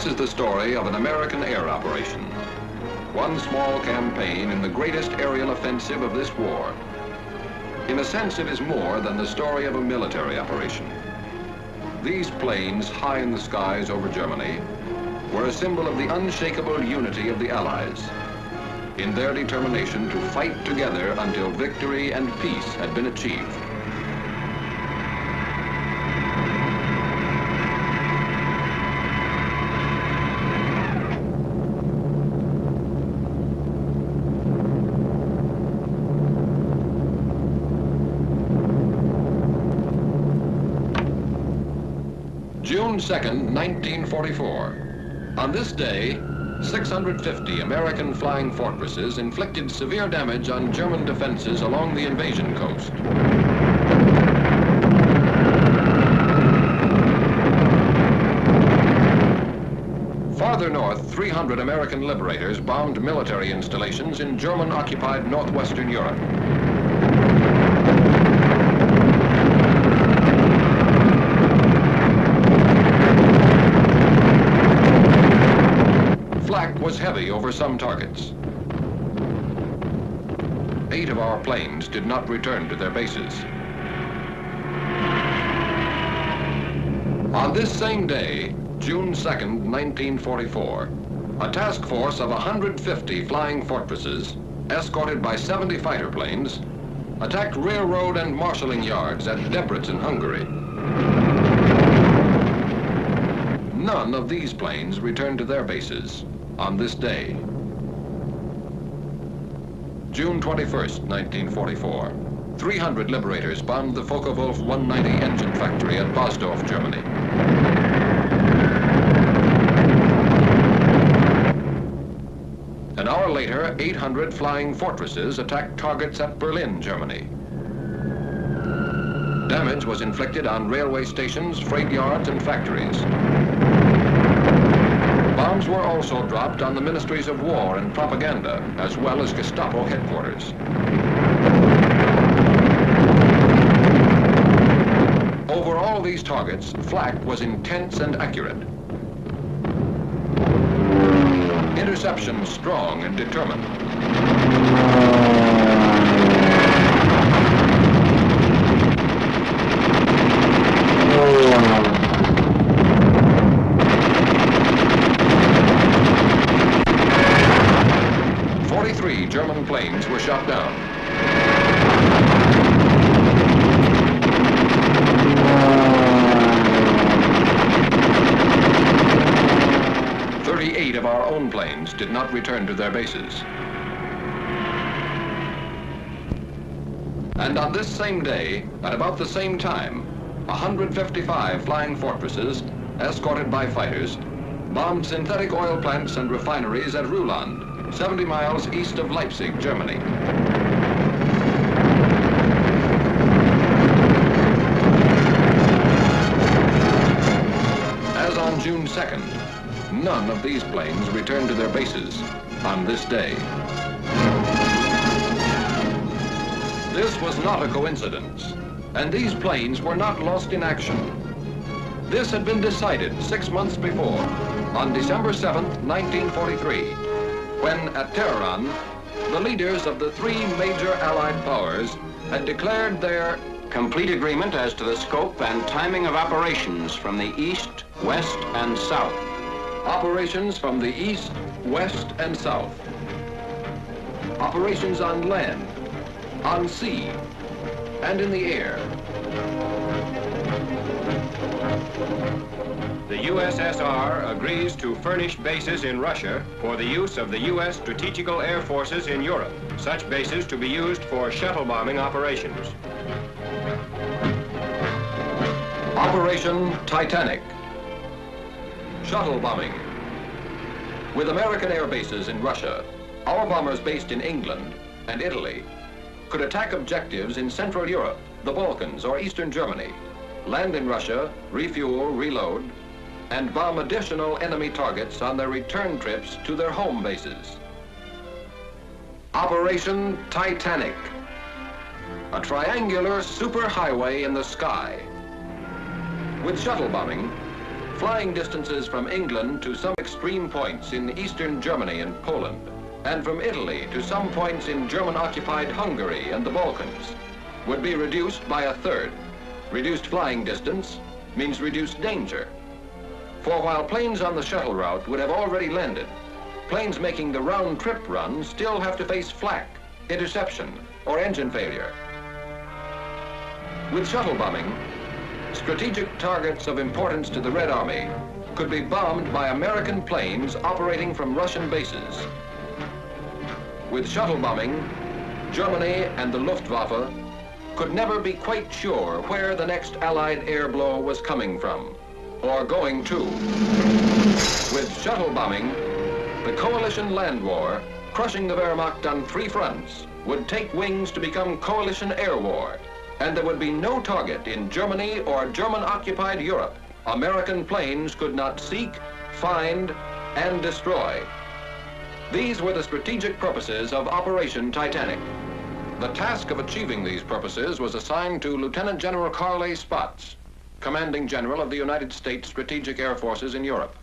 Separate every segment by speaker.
Speaker 1: This is the story of an American air operation. One small campaign in the greatest aerial offensive of this war. In a sense, it is more than the story of a military operation. These planes, high in the skies over Germany, were a symbol of the unshakable unity of the Allies in their determination to fight together until victory and peace had been achieved. June 2nd, 1944. On this day, 650 American flying fortresses inflicted severe damage on German defenses along the invasion coast. Farther north, 300 American liberators bombed military installations in German-occupied northwestern Europe. Flak was heavy over some targets. 8 of our planes did not return to their bases. On this same day, June 2nd, 1944, a task force of 150 flying fortresses, escorted by 70 fighter planes, attacked railroad and marshalling yards at Debrecen, Hungary. None of these planes returned to their bases on this day. June 21st, 1944. 300 liberators bombed the Focke-Wulf 190 engine factory at Bosdorf, Germany. An hour later, 800 flying fortresses attacked targets at Berlin, Germany. Damage was inflicted on railway stations, freight yards, and factories. Bombs were also dropped on the ministries of war and propaganda, as well as Gestapo headquarters. Over all these targets, flak was intense and accurate. Interception strong and determined. German planes were shot down. "38 of our own planes did not return to their bases. And on this same day, at about the same time, 155 flying fortresses, escorted by fighters, bombed synthetic oil plants and refineries at Ruhland, 70 miles east of Leipzig, Germany. As on June 2nd, none of these planes returned to their bases on this day. This was not a coincidence, and these planes were not lost in action. This had been decided 6 months before, on December 7th, 1943, when at Tehran, the leaders of the 3 major Allied powers had declared their complete agreement as to the scope and timing of operations from the east, west, and south. Operations from the east, west, and south. Operations on land, on sea, and in the air.
Speaker 2: The USSR agrees to furnish bases in Russia for the use of the U.S. strategical air forces in Europe, such bases to be used for shuttle bombing operations.
Speaker 1: Operation Titanic. Shuttle bombing. With American air bases in Russia, our bombers based in England and Italy could attack objectives in Central Europe, the Balkans, or Eastern Germany, land in Russia, refuel, reload, and bomb additional enemy targets on their return trips to their home bases. Operation Titanic, a triangular superhighway in the sky. With shuttle bombing, flying distances from England to some extreme points in eastern Germany and Poland, and from Italy to some points in German-occupied Hungary and the Balkans, would be reduced by a third. Reduced flying distance means reduced danger. For while planes on the shuttle route would have already landed, planes making the round-trip run still have to face flak, interception, or engine failure. With shuttle bombing, strategic targets of importance to the Red Army could be bombed by American planes operating from Russian bases. With shuttle bombing, Germany and the Luftwaffe could never be quite sure where the next Allied air blow was coming from, or going to. With shuttle bombing, the coalition land war, crushing the Wehrmacht on 3 fronts, would take wings to become coalition air war, and there would be no target in Germany or German-occupied Europe American planes could not seek, find, and destroy. These were the strategic purposes of Operation Titanic. The task of achieving these purposes was assigned to Lieutenant General Carl A. Spaatz, Commanding General of the United States Strategic Air Forces in Europe,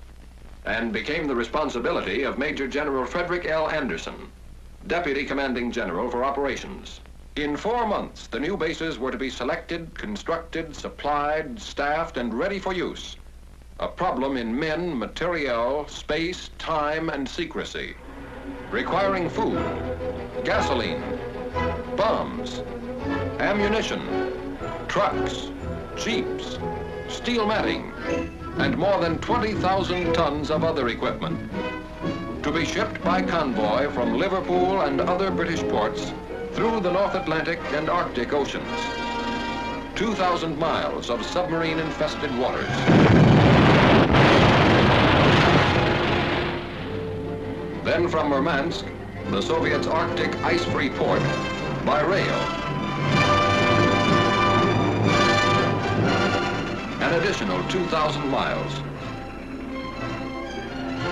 Speaker 1: and became the responsibility of Major General Frederick L. Anderson, Deputy Commanding General for Operations. In 4 months, the new bases were to be selected, constructed, supplied, staffed, and ready for use. A problem in men, materiel, space, time, and secrecy, requiring food, gasoline, bombs, ammunition, trucks, jeeps, steel matting, and more than 20,000 tons of other equipment, to be shipped by convoy from Liverpool and other British ports through the North Atlantic and Arctic Oceans. 2,000 miles of submarine-infested waters. Then from Murmansk, the Soviets' Arctic ice-free port, by rail. An additional 2,000 miles.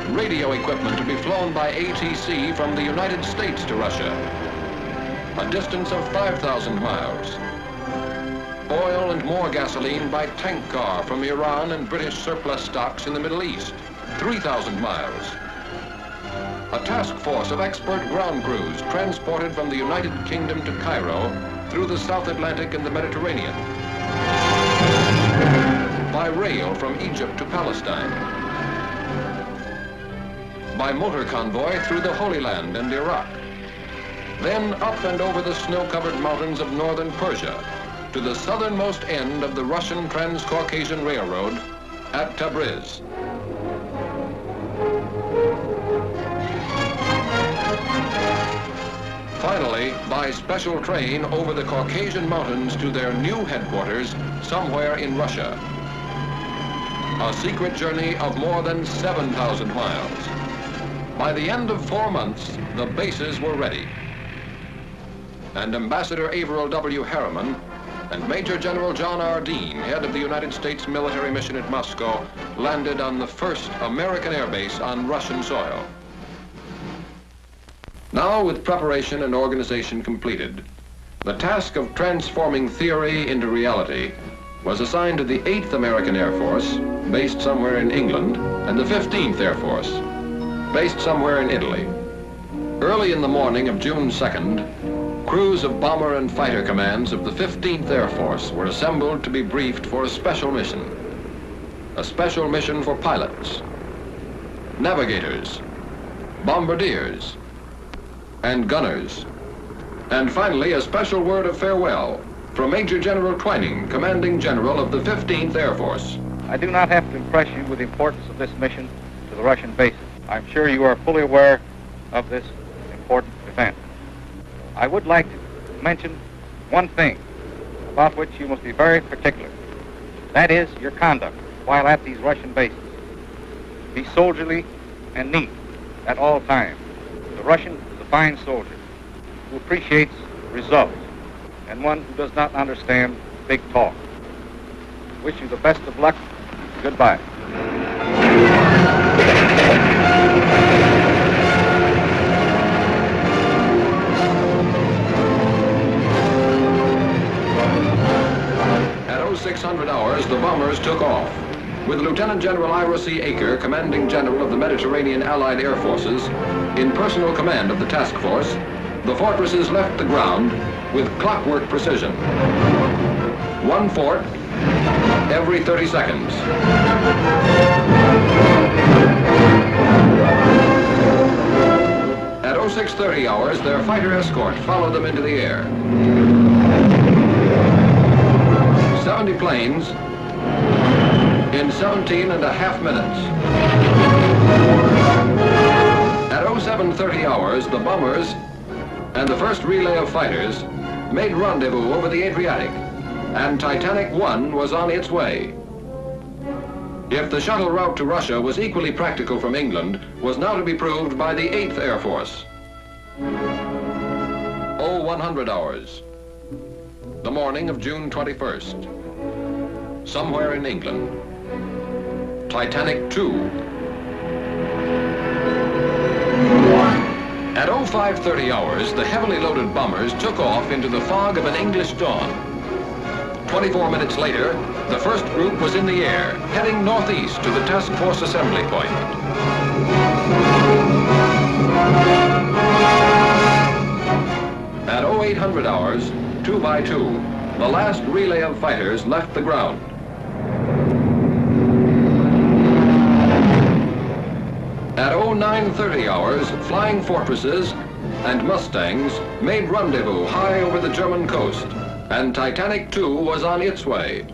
Speaker 1: Radio equipment to be flown by ATC from the United States to Russia. A distance of 5,000 miles. Oil and more gasoline by tank car from Iran and British surplus stocks in the Middle East, 3,000 miles. A task force of expert ground crews transported from the United Kingdom to Cairo through the South Atlantic and the Mediterranean. By rail from Egypt to Palestine. By motor convoy through the Holy Land and Iraq. Then up and over the snow-covered mountains of northern Persia to the southernmost end of the Russian Trans-Caucasian Railroad at Tabriz. Finally, by special train over the Caucasian Mountains to their new headquarters somewhere in Russia. A secret journey of more than 7,000 miles. By the end of 4 months, the bases were ready. And Ambassador Averill W. Harriman and Major General John R. Dean, head of the United States military mission at Moscow, landed on the first American airbase on Russian soil. Now, with preparation and organization completed, the task of transforming theory into reality was assigned to the 8th American Air Force, based somewhere in England, and the 15th Air Force, based somewhere in Italy. Early in the morning of June 2nd, crews of bomber and fighter commands of the 15th Air Force were assembled to be briefed for a special mission. A special mission for pilots, navigators, bombardiers, and gunners. And finally, a special word of farewell from Major General Twining, Commanding General of the 15th Air Force.
Speaker 3: I do not have to impress you with the importance of this mission to the Russian bases. I'm sure you are fully aware of this important event. I would like to mention one thing about which you must be very particular. That is your conduct while at these Russian bases. Be soldierly and neat at all times. The Russian is a fine soldier who appreciates results and one who does not understand big talk. Wish you the best of luck. Goodbye.
Speaker 1: At 0600 hours, the bombers took off. with Lieutenant General Ira C. Aker, Commanding General of the Mediterranean Allied Air Forces, in personal command of the task force, the fortresses left the ground with clockwork precision. One fort every 30 seconds. At 0630 hours, their fighter escort followed them into the air. 70 planes in 17.5 minutes. At 0730 hours, the bombers and the first relay of fighters made rendezvous over the Adriatic, and Titanic 1 was on its way. If the shuttle route to Russia was equally practical from England, was now to be proved by the 8th Air Force. 0100 hours, the morning of June 21st. Somewhere in England, Titanic 2. At 0530 hours, the heavily loaded bombers took off into the fog of an English dawn. 24 minutes later, the first group was in the air, heading northeast to the task force assembly point. At 0800 hours, 2 by 2, the last relay of fighters left the ground. At 0930 hours, flying fortresses and Mustangs made rendezvous high over the German coast, and Titanic 2 was on its way.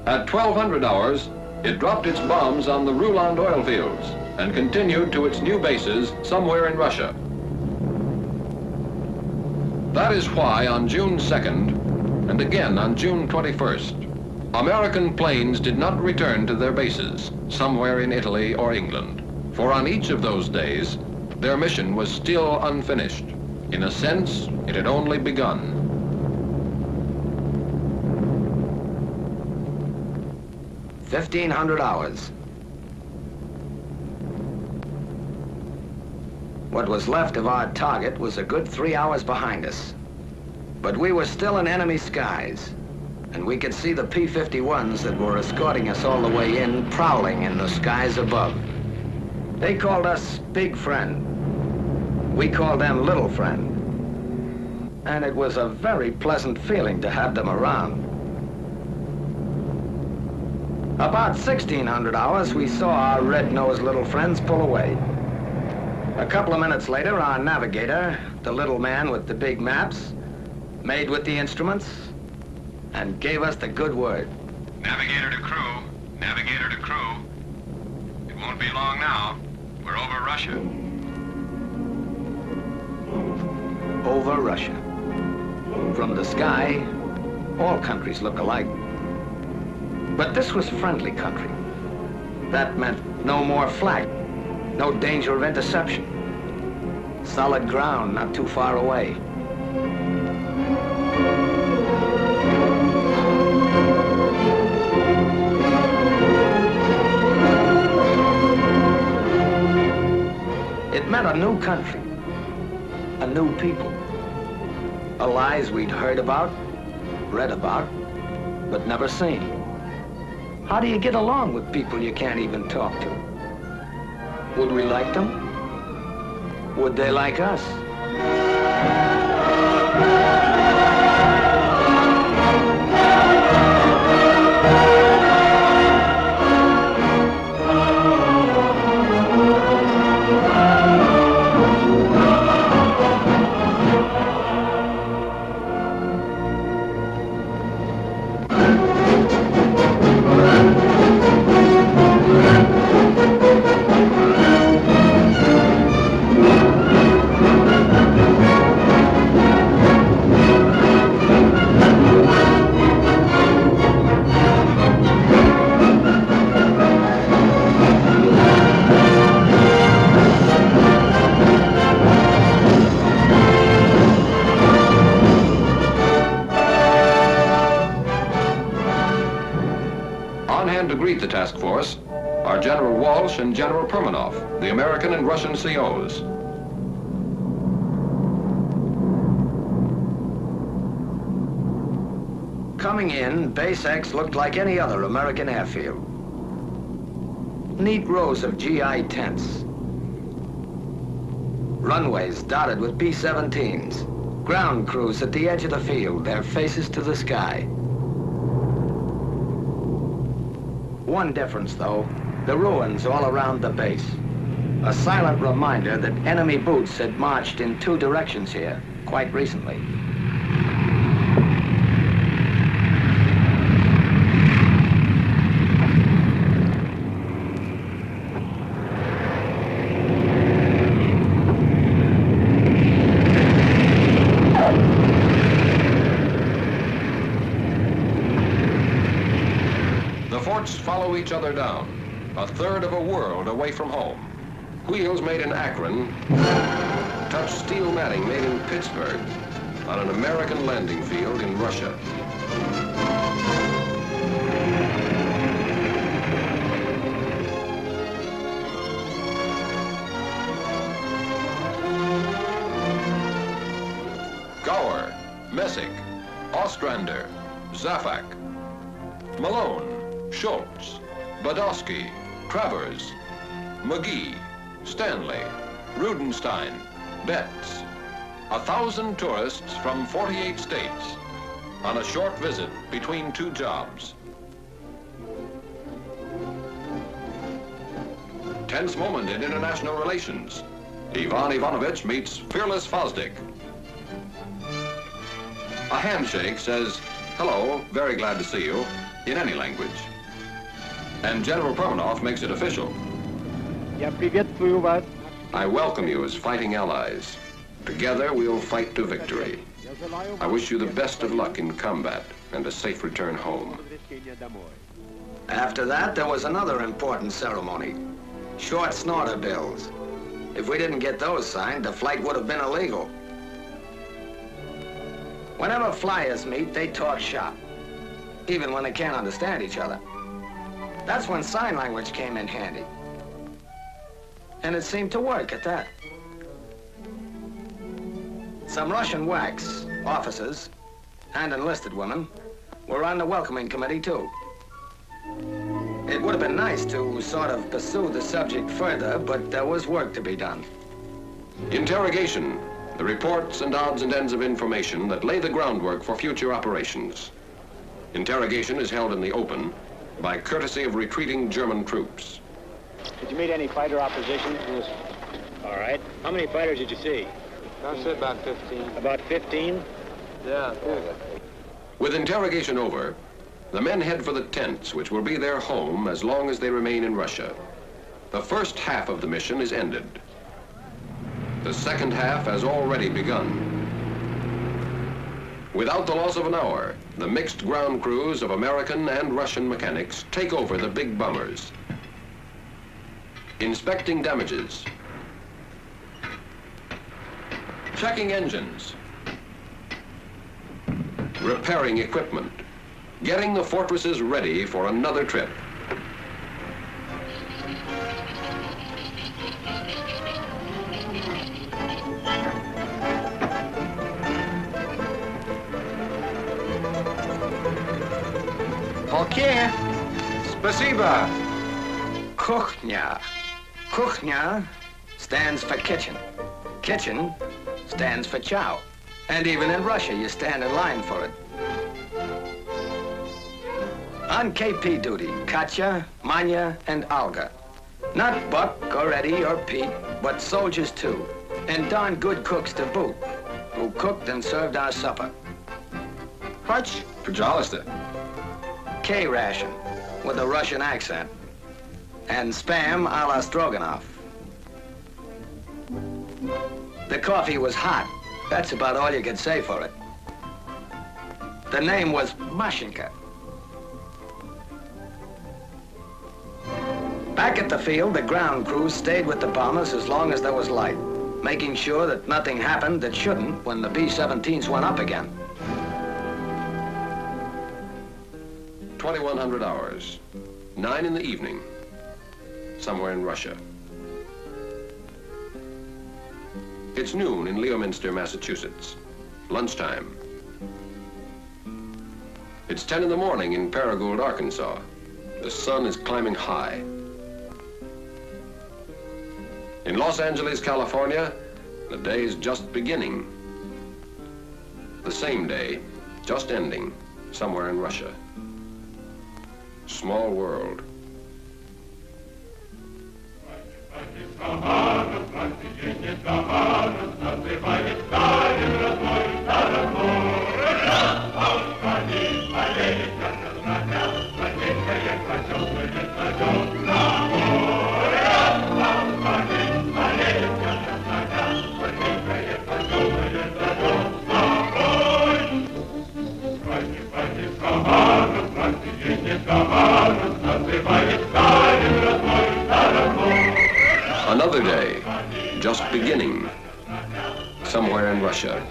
Speaker 1: At 1200 hours, it dropped its bombs on the Ruland oil fields and continued to its new bases somewhere in Russia. That is why on June 2nd, and again on June 21st, American planes did not return to their bases somewhere in Italy or England. For on each of those days, their mission was still unfinished. In a sense, it had only begun.
Speaker 4: $1,500 hours. What was left of our target was a good 3 hours behind us. But we were still in enemy skies, and we could see the P-51s that were escorting us all the way in, prowling in the skies above. They called us Big Friend. We called them Little Friend. And it was a very pleasant feeling to have them around. About 1600 hours, we saw our red-nosed little friends pull away. A couple of minutes later, our navigator, the little man with the big maps, made with the instruments, and gave us the good word.
Speaker 2: Navigator to crew, navigator to crew. It won't be long now. We're over Russia.
Speaker 4: Over Russia. From the sky, all countries look alike. But this was friendly country. That meant no more flak, no danger of interception. Solid ground not too far away. It meant a new country, a new people. Allies we'd heard about, read about, but never seen. How do you get along with people you can't even talk to? Would we like them? Would they like us?
Speaker 1: The task force are General Walsh and General Permanoff, the American and Russian COs.
Speaker 4: Coming in, Base X looked like any other American airfield. neat rows of GI tents. Runways dotted with B-17s. Ground crews at the edge of the field, their faces to the sky. One difference, though, the ruins all around the base. A silent reminder that enemy boots had marched in two directions here quite recently.
Speaker 1: Follow each other down, a third of a world away from home. Wheels made in Akron touch steel matting made in Pittsburgh on an American landing field in Russia. Gower, Messick, Ostrander, Zafak, Malone, Schultz, Badowski, Travers, McGee, Stanley, Rudenstein, Betts. 1,000 tourists from 48 states on a short visit between two jobs. Tense moment in international relations. Ivan Ivanovich meets fearless Fosdick. A handshake says, "Hello, very glad to see you," in any language. And General Permanov makes it official. I welcome you as fighting allies. Together we'll fight to victory. I wish you the best of luck in combat and a safe return home.
Speaker 4: After that, there was another important ceremony. Short snorter bills. If we didn't get those signed, the flight would have been illegal. Whenever flyers meet, they talk shop, even when they can't understand each other. That's when sign language came in handy. And it seemed to work at that. Some Russian WACs, officers, and enlisted women were on the welcoming committee, too. It would have been nice to sort of pursue the subject further, but there was work to be done.
Speaker 1: Interrogation, the reports and odds and ends of information that lay the groundwork for future operations. Interrogation is held in the open by courtesy of retreating German troops.
Speaker 5: Did you meet any fighter opposition?
Speaker 6: Yes.
Speaker 5: All right. How many fighters did you see?
Speaker 6: I said about 15.
Speaker 5: About 15?
Speaker 6: Yeah.
Speaker 1: With interrogation over, the men head for the tents, which will be their home as long as they remain in Russia. The first half of the mission is ended. The second half has already begun. Without the loss of an hour, the mixed ground crews of American and Russian mechanics take over the big bombers. Inspecting damages. Checking engines. Repairing equipment. Getting the fortresses ready for another trip.
Speaker 4: Okay.
Speaker 2: Spasiba.
Speaker 4: Kuchnia. Kuchnia stands for kitchen. Kitchen stands for chow. And even in Russia, you stand in line for it. On KP duty, Katya, Manya, and Olga. Not Buck or Eddie or Pete, but soldiers too. And darn good cooks to boot, who cooked and served our supper.
Speaker 2: Hutch. Pajolista.
Speaker 4: K-ration, with a Russian accent. And spam a la Stroganoff. The coffee was hot. That's about all you could say for it. The name was Mashinka. Back at the field, the ground crews stayed with the bombers as long as there was light, making sure that nothing happened that shouldn't when the B-17s went up again.
Speaker 1: 2100 hours, 9 in the evening, somewhere in Russia. It's noon in Leominster, Massachusetts, lunchtime. It's 10 in the morning in Paragould, Arkansas. The sun is climbing high. In Los Angeles, California, the day's just beginning. The same day, just ending, somewhere in Russia. Small world. Another day, just beginning, somewhere in Russia.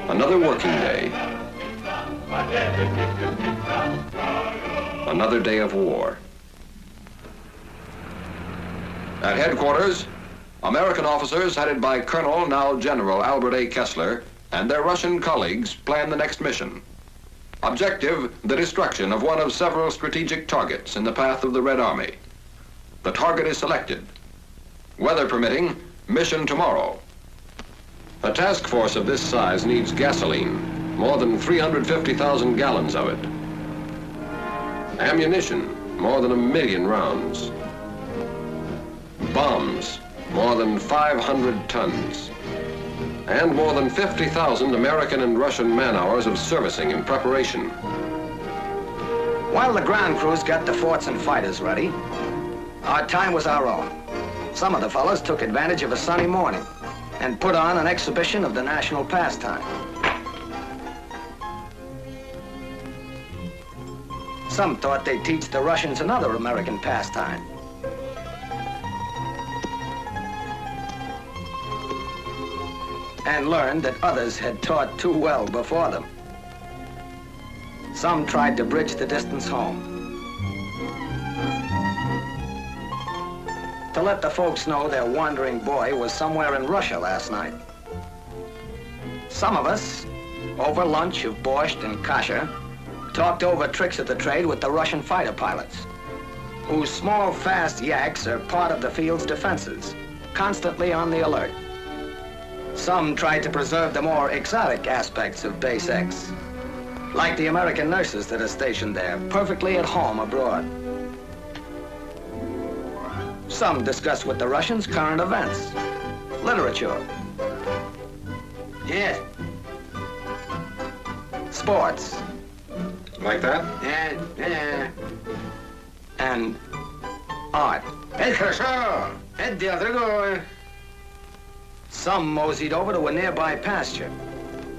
Speaker 1: Another working day. Another day of war. At headquarters, American officers headed by Colonel, now General Albert A. Kessler, and their Russian colleagues plan the next mission. Objective, the destruction of one of several strategic targets in the path of the Red Army. The target is selected. Weather permitting, mission tomorrow. A task force of this size needs gasoline, more than 350,000 gallons of it. Ammunition, more than 1 million rounds. Bombs, more than 500 tons. And more than 50,000 American and Russian man-hours of servicing and preparation.
Speaker 4: While the ground crews got the forts and fighters ready, our time was our own. Some of the fellows took advantage of a sunny morning and put on an exhibition of the national pastime. Some thought they'd teach the Russians another American pastime. And learned that others had taught too well before them. Some tried to bridge the distance home, to let the folks know their wandering boy was somewhere in Russia last night. Some of us, over lunch of borscht and kasha, talked over tricks of the trade with the Russian fighter pilots, whose small, fast yaks are part of the field's defenses, constantly on the alert. Some tried to preserve the more exotic aspects of Base X, like the American nurses that are stationed there, perfectly at home abroad. Some discussed with the Russians current events, literature,
Speaker 5: Yes.
Speaker 4: sports,
Speaker 1: Like that?
Speaker 5: Yeah.
Speaker 4: and art.
Speaker 5: Это хорошо. Это дело другое.
Speaker 4: Some moseyed over to a nearby pasture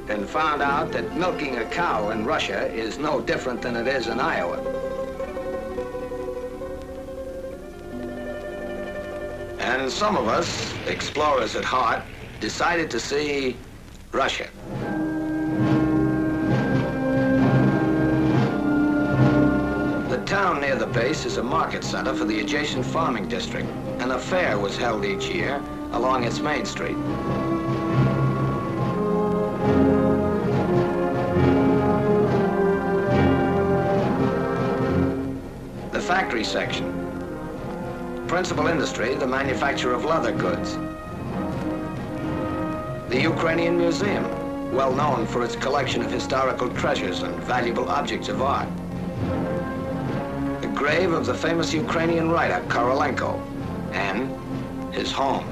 Speaker 4: and found out that milking a cow in Russia is no different than it is in Iowa. And some of us, explorers at heart, decided to see Russia. The town near the base is a market center for the adjacent farming district, and a fair was held each year along its main street. The factory section. Principal industry, the manufacture of leather goods. The Ukrainian Museum, well known for its collection of historical treasures and valuable objects of art. The grave of the famous Ukrainian writer, Korolenko, and his home.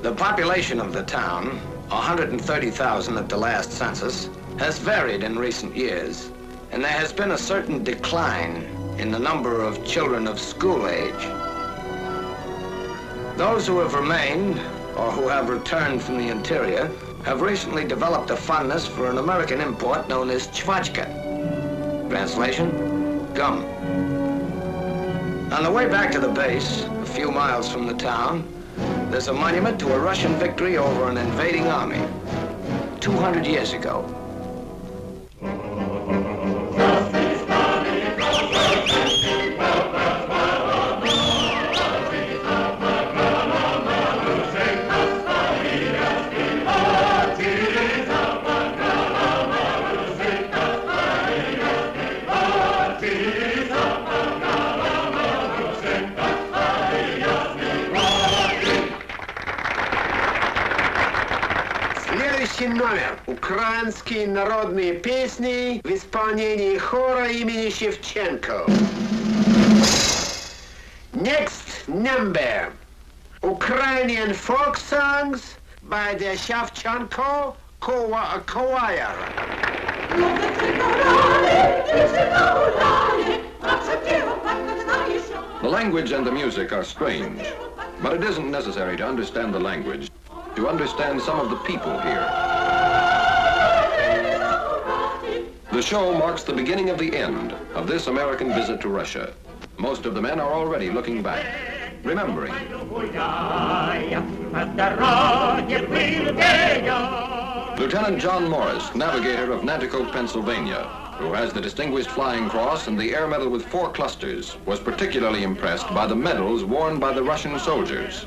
Speaker 4: The population of the town, 130,000 at the last census, has varied in recent years, and there has been a certain decline in the number of children of school age. Those who have remained, or who have returned from the interior, have recently developed a fondness for an American import known as chvachka. Translation, gum. On the way back to the base, a few miles from the town, there's a monument to a Russian victory over an invading army 200 years ago.
Speaker 7: Das ist
Speaker 5: Следующий номер. Украинские народные песни в исполнении хора имени Шевченко. Next number. Ukrainian folk songs by the Shevchenko choir.
Speaker 1: The language and the music are strange, but it isn't necessary to understand the language to understand some of the people here. The show marks the beginning of the end of this American visit to Russia. Most of the men are already looking back, remembering. Lieutenant John Morris, navigator of Nanticoke, Pennsylvania, who has the Distinguished Flying Cross and the Air Medal with 4 clusters, was particularly impressed by the medals worn by the Russian soldiers.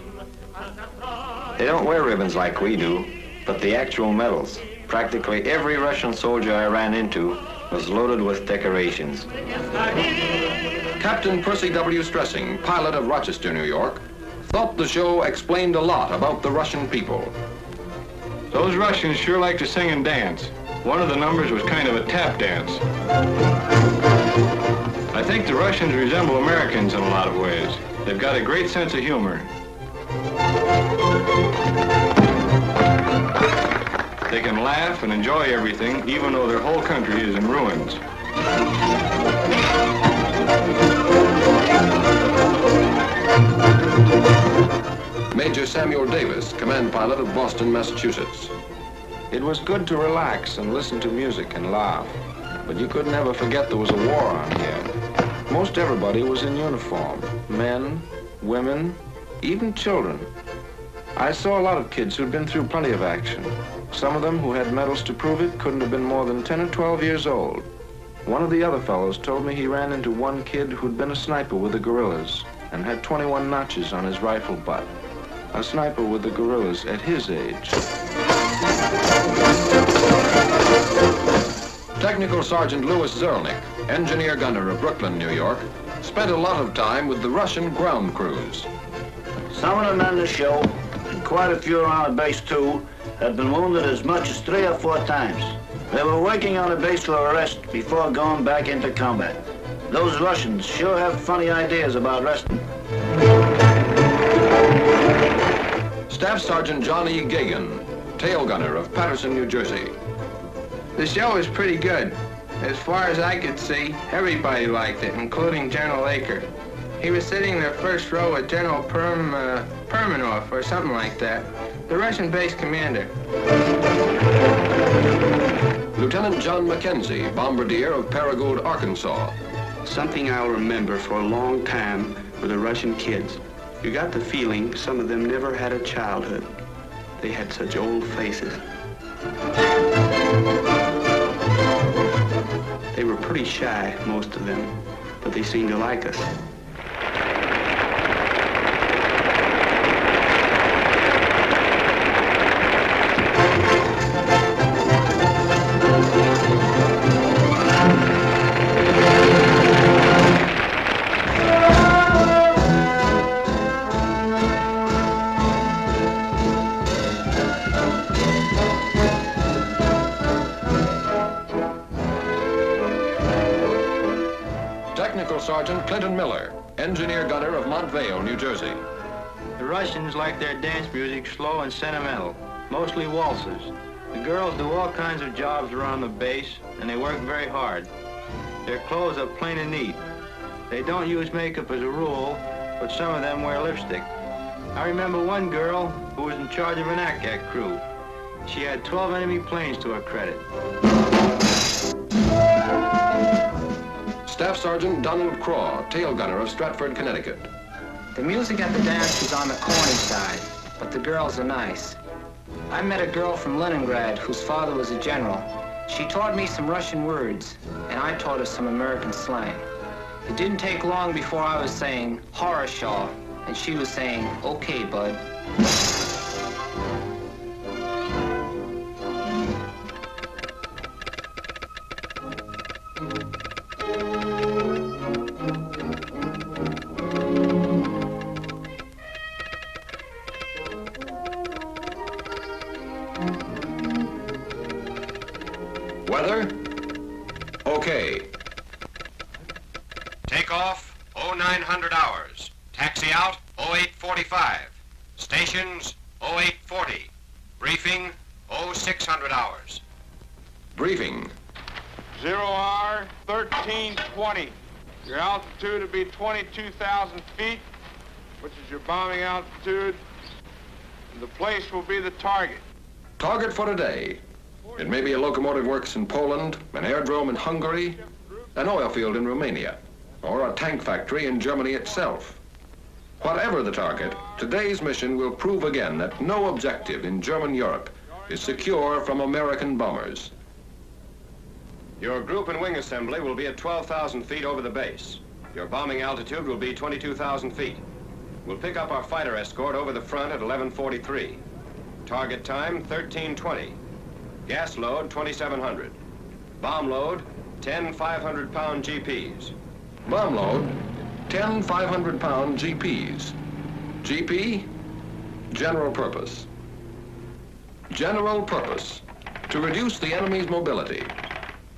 Speaker 7: They don't wear ribbons like we do, but the actual medals. Practically every Russian soldier I ran into was loaded with decorations.
Speaker 1: Captain Percy W. Stressing, pilot of Rochester, New York, thought the show explained a lot about the Russian people.
Speaker 2: Those Russians sure like to sing and dance. One of the numbers was kind of a tap dance. I think the Russians resemble Americans in a lot of ways. They've got a great sense of humor. They can laugh and enjoy everything, even though their whole country is in ruins.
Speaker 1: Major Samuel Davis, command pilot of Boston, Massachusetts.
Speaker 8: It was good to relax and listen to music and laugh, but you could never forget there was a war on here. Most everybody was in uniform, men, women, even children. I saw a lot of kids who'd been through plenty of action. Some of them who had medals to prove it couldn't have been more than 10 or 12 years old. One of the other fellows told me he ran into one kid who'd been a sniper with the guerrillas and had 21 notches on his rifle butt. A sniper with the guerrillas at his age.
Speaker 1: Technical Sergeant Louis Zerlnick, engineer gunner of Brooklyn, New York, spent a lot of time with the Russian ground crews.
Speaker 9: Some of the men on the show, and quite a few around the base too, had been wounded as much as 3 or 4 times. They were working on the base for a rest before going back into combat. Those Russians sure have funny ideas about resting.
Speaker 1: Staff Sergeant John E. Gagan, tail gunner of Paterson, New Jersey.
Speaker 10: The show was pretty good. As far as I could see, everybody liked it, including General Aker. He was sitting in the first row with General Permanov or something like that, the Russian base commander.
Speaker 1: Lieutenant John Mackenzie, bombardier of Paragould, Arkansas.
Speaker 11: Something I'll remember for a long time were the Russian kids. You got the feeling some of them never had a childhood. They had such old faces. They were pretty shy, most of them, but they seemed to like us.
Speaker 1: Sergeant Clinton Miller, engineer gunner of Montvale, New Jersey.
Speaker 12: The Russians like their dance music slow and sentimental, mostly waltzes. The girls do all kinds of jobs around the base, and they work very hard. Their clothes are plain and neat. They don't use makeup as a rule, but some of them wear lipstick. I remember one girl who was in charge of an ACAC crew. She had 12 enemy planes to her credit.
Speaker 1: Staff Sergeant Donald Craw, tail gunner of Stratford, Connecticut.
Speaker 13: The music at the dance was on the corny side, but the girls are nice. I met a girl from Leningrad whose father was a general. She taught me some Russian words, and I taught her some American slang. It didn't take long before I was saying, "Horror-shaw," and she was saying, "Okay, bud."
Speaker 1: Weather? Okay.
Speaker 2: Takeoff, 0900 hours. Taxi out, 0845. Stations, 0840. Briefing, 0600 hours.
Speaker 1: Briefing.
Speaker 6: 0R 1320. Your altitude will be 22,000 feet, which is your bombing altitude. And the place will be the target.
Speaker 1: Target for today. It may be a locomotive works in Poland, an aerodrome in Hungary, an oil field in Romania, or a tank factory in Germany itself. Whatever the target, today's mission will prove again that no objective in German Europe is secure from American bombers.
Speaker 2: Your group and wing assembly will be at 12,000 feet over the base. Your bombing altitude will be 22,000 feet. We'll pick up our fighter escort over the front at 11:43. Target time, 13:20. Gas load, 2,700. Bomb load, 10 500-pound GPs.
Speaker 1: Bomb load, 10 500-pound GPs. GP, general purpose. General purpose, to reduce the enemy's mobility,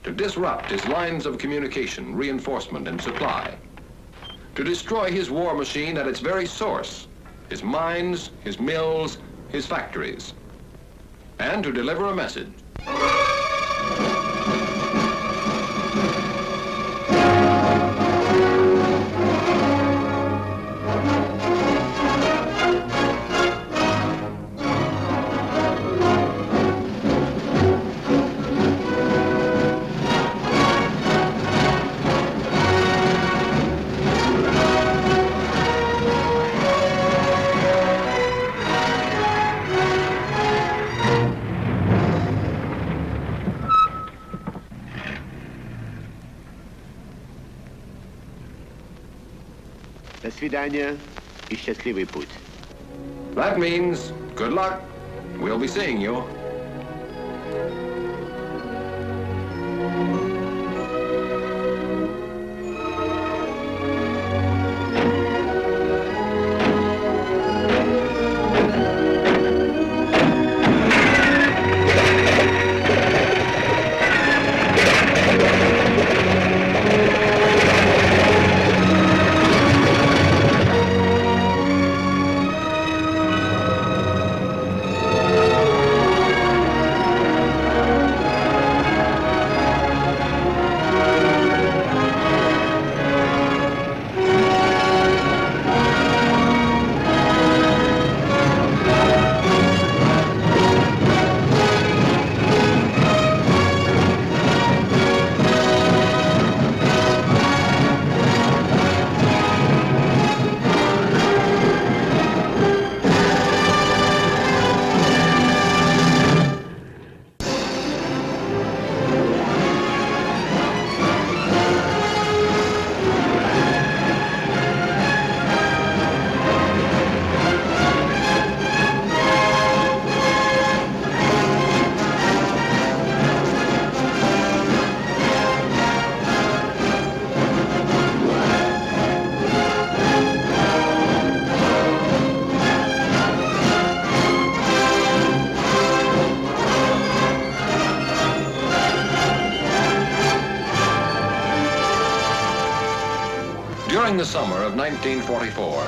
Speaker 1: to disrupt his lines of communication, reinforcement, and supply, to destroy his war machine at its very source, his mines, his mills, his factories, and to deliver a message.
Speaker 14: До свидания и счастливый путь.
Speaker 1: That means good luck. We'll be seeing you. During the summer of 1944,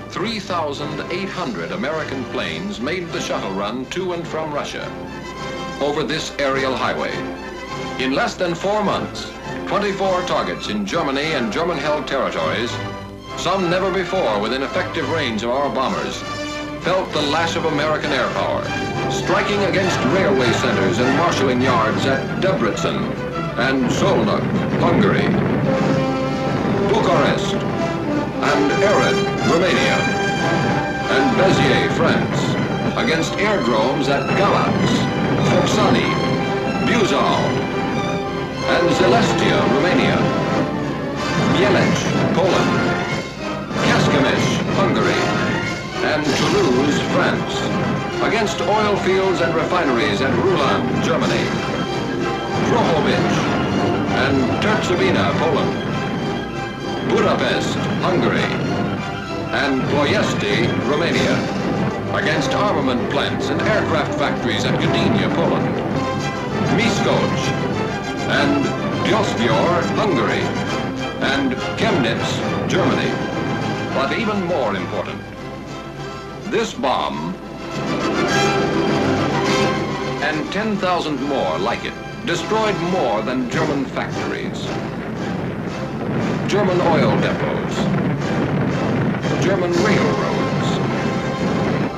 Speaker 1: 3,800 American planes made the shuttle run to and from Russia over this aerial highway. In less than 4 months, 24 targets in Germany and German-held territories, some never before within effective range of our bombers, felt the lash of American air power, striking against railway centers and marshalling yards at Debrecen and Szolnok, Hungary, Bucharest, and Ered, Romania, and Béziers, France, against airdromes at Galatz, Hoxani, Buzău, and Zelestia, Romania, Mielec, Poland, Kecskemés, Hungary, and Toulouse, France, against oil fields and refineries at Rulan, Germany, Drohobych, and Tercovina, Poland, Budapest, Hungary, and Ploiesti, Romania, against armament plants and aircraft factories at Gdynia, Poland, Miskolc, and Diosdor, Hungary, and Chemnitz, Germany. But even more important, this bomb and 10,000 more like it destroyed more than German factories, German oil depots, German railroads.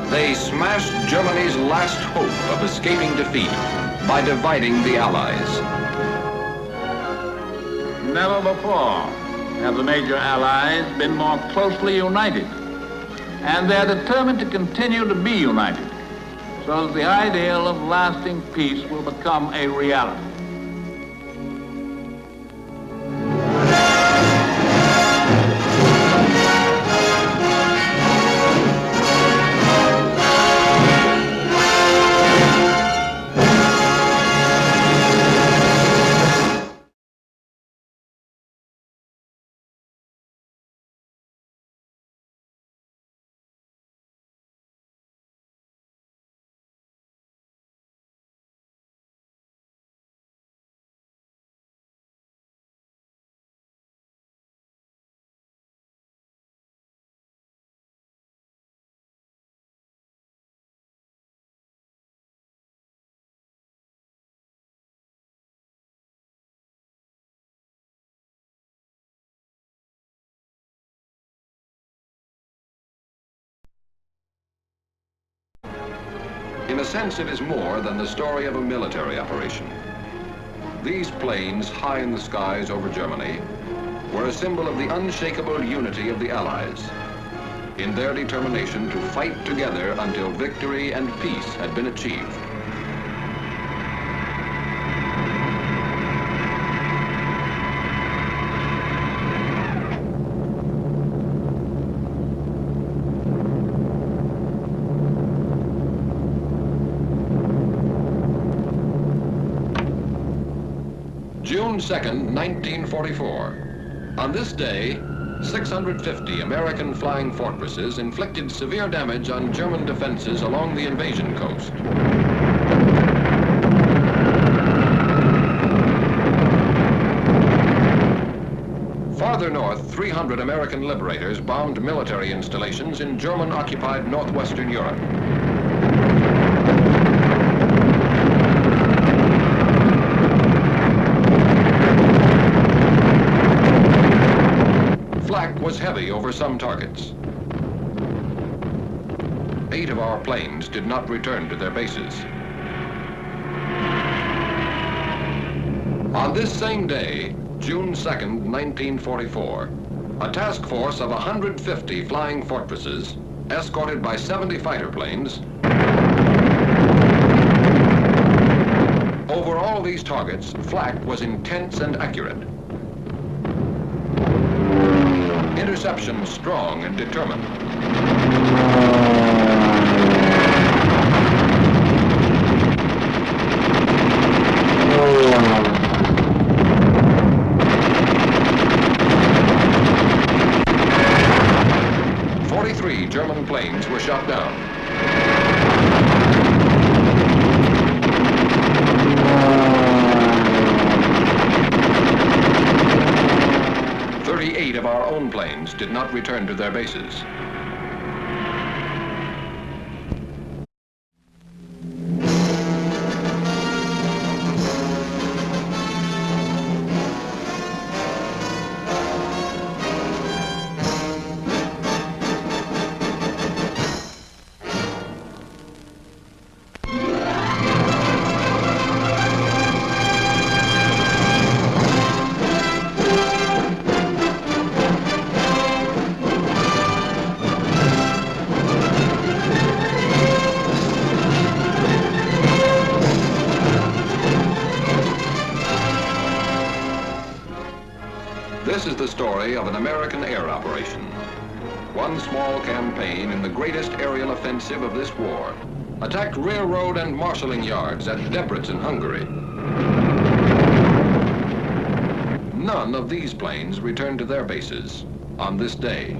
Speaker 1: They smashed Germany's last hope of escaping defeat by dividing the Allies.
Speaker 15: Never before have the major Allies been more closely united, and they're determined to continue to be united so that the ideal of lasting peace will become a reality.
Speaker 1: In a sense, it is more than the story of a military operation. These planes, high in the skies over Germany, were a symbol of the unshakable unity of the Allies in their determination to fight together until victory and peace had been achieved. June 2nd, 1944. On this day, 650 American flying fortresses inflicted severe damage on German defenses along the invasion coast. Farther north, 300 American liberators bombed military installations in German-occupied northwestern Europe. Flak was heavy over some targets. 8 of our planes did not return to their bases. On this same day, June 2nd, 1944, a task force of 150 flying fortresses, escorted by 70 fighter planes, over all these targets, flak was intense and accurate. Interception strong and determined. German planes were shot down. "38 of our own planes did not return to their bases. This is the story of an American air operation. One small campaign in the greatest aerial offensive of this war attacked railroad and marshalling yards at Debrecen, Hungary. None of these planes returned to their bases on this day.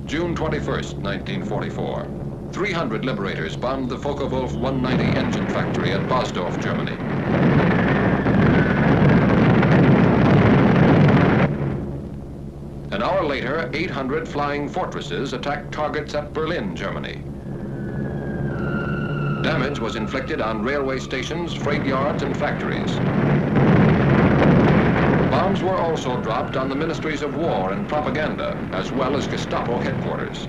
Speaker 1: June 21st, 1944. 300 liberators bombed the Focke-Wulf 190 engine factory at Bosdorf, Germany. An hour later, 800 flying fortresses attacked targets at Berlin, Germany. Damage was inflicted on railway stations, freight yards, and factories. Bombs were also dropped on the ministries of war and propaganda, as well as Gestapo headquarters.